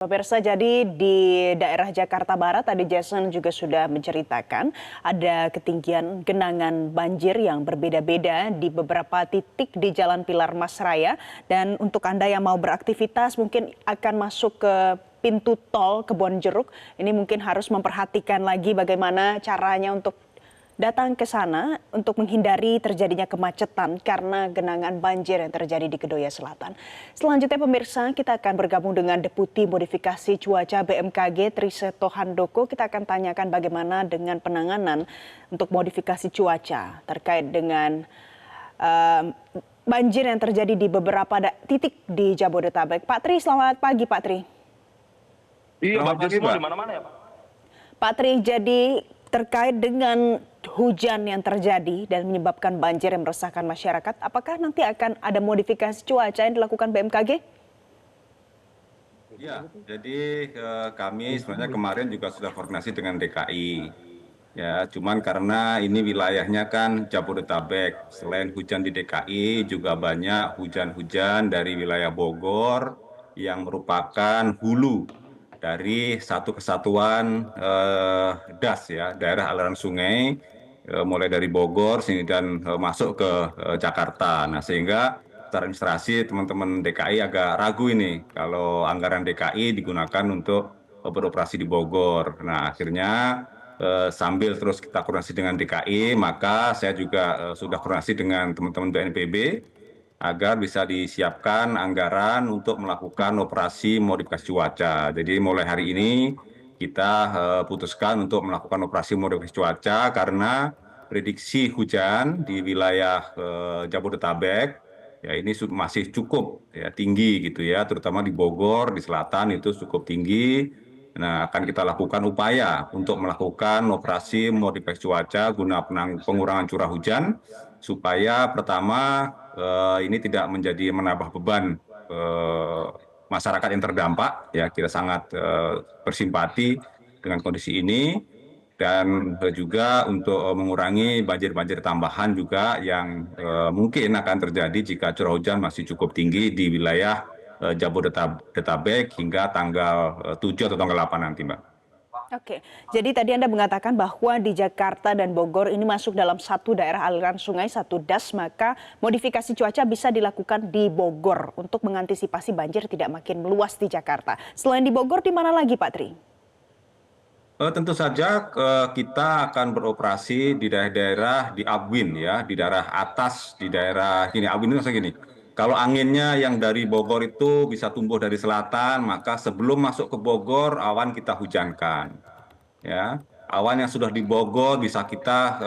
Pemirsa, jadi di daerah Jakarta Barat tadi Jason juga sudah menceritakan ada ketinggian genangan banjir yang berbeda-beda di beberapa titik di Jalan Pilar Mas Raya. Dan untuk Anda yang mau beraktivitas mungkin akan masuk ke pintu tol Kebonjeruk, ini mungkin harus memperhatikan lagi bagaimana caranya untuk datang ke sana untuk menghindari terjadinya kemacetan karena genangan banjir yang terjadi di Kedoya Selatan. Selanjutnya pemirsa, kita akan bergabung dengan Deputi Modifikasi Cuaca BMKG Triseto Handoko. Kita akan tanyakan bagaimana dengan penanganan untuk modifikasi cuaca terkait dengan banjir yang terjadi di beberapa titik di Jabodetabek. Pak Tri, selamat pagi Pak Tri. Iya, Bapak semua di mana-mana ya Pak? Pak Tri, jadi terkait dengan hujan yang terjadi dan menyebabkan banjir yang meresahkan masyarakat, apakah nanti akan ada modifikasi cuaca yang dilakukan BMKG? Ya, jadi kami sebenarnya kemarin juga sudah koordinasi dengan DKI. Ya, cuman karena ini wilayahnya kan Jabodetabek, selain hujan di DKI juga banyak hujan-hujan dari wilayah Bogor yang merupakan hulu dari satu kesatuan DAS ya, daerah aliran sungai, mulai dari Bogor dan masuk ke Jakarta. Nah, sehingga secara administrasi teman-teman DKI agak ragu ini kalau anggaran DKI digunakan untuk beroperasi di Bogor. Nah, akhirnya sambil terus kita koordinasi dengan DKI, maka saya juga sudah koordinasi dengan teman-teman BNPB agar bisa disiapkan anggaran untuk melakukan operasi modifikasi cuaca. Jadi mulai hari ini kita putuskan untuk melakukan operasi modifikasi cuaca karena prediksi hujan di wilayah Jabodetabek ya ini masih cukup ya tinggi gitu ya, terutama di Bogor, di selatan itu cukup tinggi. Nah, akan kita lakukan upaya untuk melakukan operasi modifikasi cuaca guna pengurangan curah hujan supaya pertama ini tidak menjadi menambah beban masyarakat yang terdampak ya, kita sangat bersimpati dengan kondisi ini dan juga untuk mengurangi banjir-banjir tambahan juga yang mungkin akan terjadi jika curah hujan masih cukup tinggi di wilayah Jabodetabek hingga tanggal 7 atau tanggal 8 nanti, Mbak. Oke, jadi tadi Anda mengatakan bahwa di Jakarta dan Bogor ini masuk dalam satu daerah aliran sungai, satu DAS, maka modifikasi cuaca bisa dilakukan di Bogor untuk mengantisipasi banjir tidak makin meluas di Jakarta. Selain di Bogor, di mana lagi Pak Tri? Tentu saja kita akan beroperasi di daerah-daerah di Abwin ya, di daerah atas, di daerah gini. Abwin itu maksudnya gini, kalau anginnya yang dari Bogor itu bisa tumbuh dari selatan, maka sebelum masuk ke Bogor awan kita hujankan. Ya, awan yang sudah di Bogor bisa kita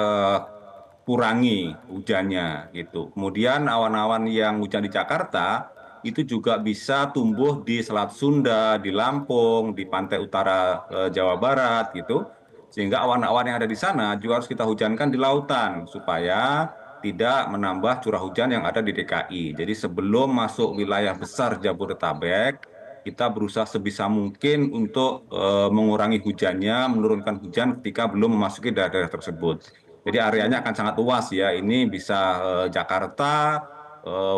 kurangi hujannya gitu. Kemudian awan-awan yang hujan di Jakarta itu juga bisa tumbuh di Selat Sunda, di Lampung, di pantai utara Jawa Barat gitu. Sehingga awan-awan yang ada di sana juga harus kita hujankan di lautan supaya tidak menambah curah hujan yang ada di DKI. Jadi sebelum masuk wilayah besar Jabodetabek, kita berusaha sebisa mungkin untuk mengurangi hujannya, menurunkan hujan ketika belum memasuki daerah-daerah tersebut. Jadi areanya akan sangat luas ya. Ini bisa Jakarta,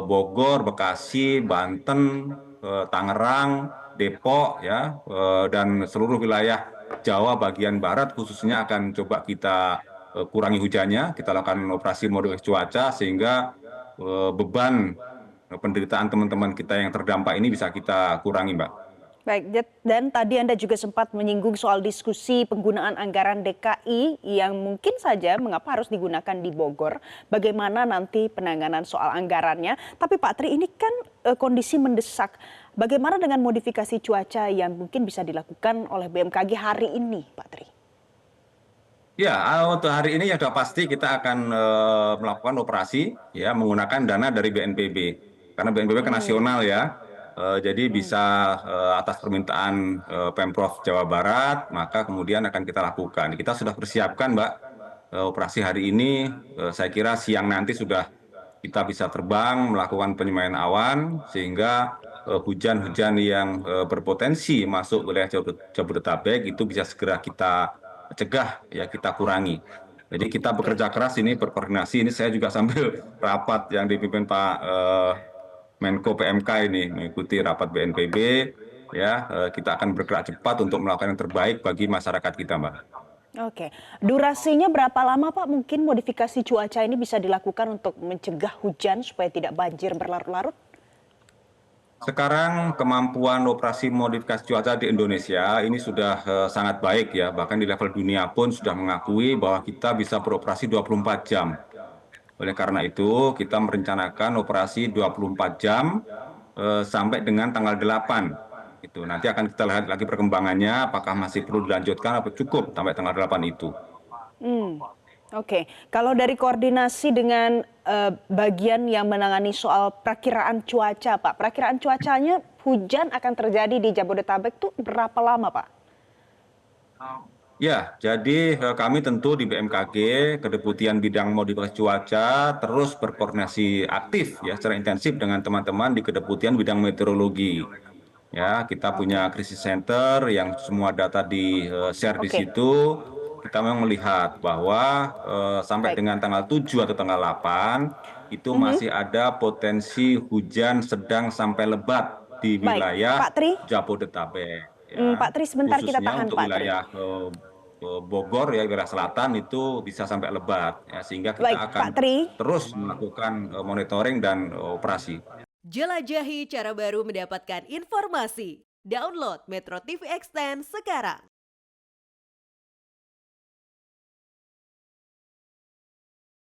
Bogor, Bekasi, Banten, Tangerang, Depok ya, dan seluruh wilayah Jawa bagian barat khususnya akan coba kita kurangi hujannya, kita lakukan operasi modifikasi cuaca sehingga beban penderitaan teman-teman kita yang terdampak ini bisa kita kurangi, Mbak. Baik, dan tadi Anda juga sempat menyinggung soal diskusi penggunaan anggaran DKI yang mungkin saja mengapa harus digunakan di Bogor. Bagaimana nanti penanganan soal anggarannya. Tapi Pak Tri, ini kan kondisi mendesak. Bagaimana dengan modifikasi cuaca yang mungkin bisa dilakukan oleh BMKG hari ini, Pak Tri? Ya, untuk hari ini ya sudah pasti kita akan melakukan operasi ya menggunakan dana dari BNPB. Karena BNPB kan nasional ya. Jadi bisa atas permintaan Pemprov Jawa Barat, maka kemudian akan kita lakukan. Kita sudah persiapkan, Mbak, operasi hari ini. Saya kira siang nanti sudah kita bisa terbang melakukan penyemayan awan sehingga hujan-hujan yang berpotensi masuk wilayah Jabodetabek itu bisa segera kita cegah ya, kita kurangi. Jadi kita bekerja keras ini berkoordinasi. Ini saya juga sambil rapat yang dipimpin Pak Menko PMK ini mengikuti rapat BNPB ya kita akan bergerak cepat untuk melakukan yang terbaik bagi masyarakat kita, Mbak. Oke, durasinya berapa lama Pak mungkin modifikasi cuaca ini bisa dilakukan untuk mencegah hujan supaya tidak banjir berlarut-larut? Sekarang kemampuan operasi modifikasi cuaca di Indonesia ini sudah sangat baik ya, bahkan di level dunia pun sudah mengakui bahwa kita bisa beroperasi 24 jam. Oleh karena itu, kita merencanakan operasi 24 jam sampai dengan tanggal 8. Itu nanti akan kita lihat lagi perkembangannya, apakah masih perlu dilanjutkan atau cukup sampai tanggal 8 itu. Oke, kalau dari koordinasi dengan bagian yang menangani soal perakiraan cuaca, Pak, perakiraan cuacanya hujan akan terjadi di Jabodetabek tuh berapa lama, Pak? Ya, jadi kami tentu di BMKG, Kedeputian Bidang Modifikasi Cuaca, terus berkoordinasi aktif ya secara intensif dengan teman-teman di Kedeputian Bidang Meteorologi. Ya, kita punya krisis center yang semua data di-share di Oke, situ. Kita memang melihat bahwa sampai baik. dengan tanggal 7 atau tanggal 8 itu Mhm. masih ada potensi hujan sedang sampai lebat di Baik, wilayah Pak Tri. Jabodetabek. Ya, Pak Tri sebentar kita khususnya tahan untuk Pak Tri. wilayah Bogor ya, wilayah selatan itu bisa sampai lebat ya, sehingga kita Baik, akan Pak Tri. terus melakukan monitoring dan operasi. Jelajahi cara baru mendapatkan informasi. Download Metro TV Extend sekarang.